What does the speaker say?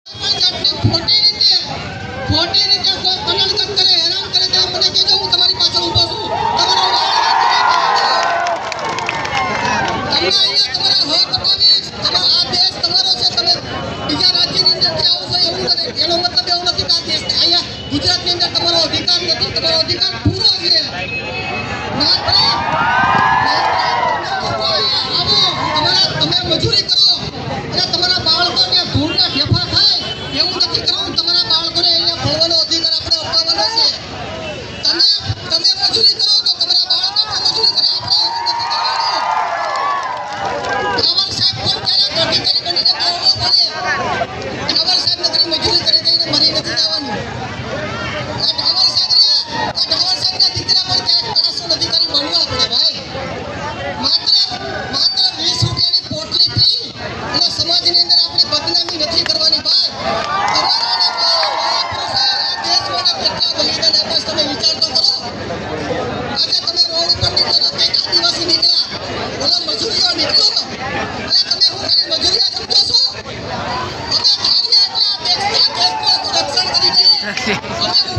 ખોટી રીતે કોઈ કનડગત કરે, હેરાન કરે તો મને કહેજો, હું તમારી પાછળ ઊભો છું. તમને અહીંયા તમારા હક અપાવીશ. આ દેશ તમારો છે. તમે બીજા રાજ્યની અંદરથી આવો છો એવું નથી. એનો મતલબ એવું નથી કે આ દેશ અહીંયા ગુજરાતની અંદર તમારો અધિકાર નથી. તમારો અધિકાર પૂરો છે. માત્ર તમે મજૂરી કરો અને તમારા બાળકોને ધૂળના ઠેફા ખાય એવું નથી કરવું. તમારા બાળકોને અહીંયા ભણવાનો અધિકાર આપણે અપાવવાનો છે. તમે મજૂરી કરો તો તમારા બાળકો પણ મજૂરી કરે. આપણે એવું નથી કરવાનું. ડાવર સાહેબ પણ ક્યારેક અધિકારી બનીને બોલવો પડે. ડાવર સાહેબ નકરી મજૂરી કરી જઈને મરી નથી જવાનું. આ ડાવર સાહેબના દીકરા પણ ક્યારેક કરાસો અધિકારી બનવા પડે ભાઈ. માત્ર 20 રૂપિયાની પોટલી પી અને સમાજની અંદર આપણી બદનામી નથી કરવાની ભાઈ. કેટલા બલિદાન આપ્યા તમે વિચાર તો કરો. આજે તમે રોડ ઉપર નીકળો તો કઈક આદિવાસી નીકળ્યા, ઓલો મજૂરીઓ નીકળો અને તમે હું ખાલી મજૂરીઓ સમજો છો. અમે ધારીએ એટલે આ દેશનું રક્ષણ કરી દઈએ. અમે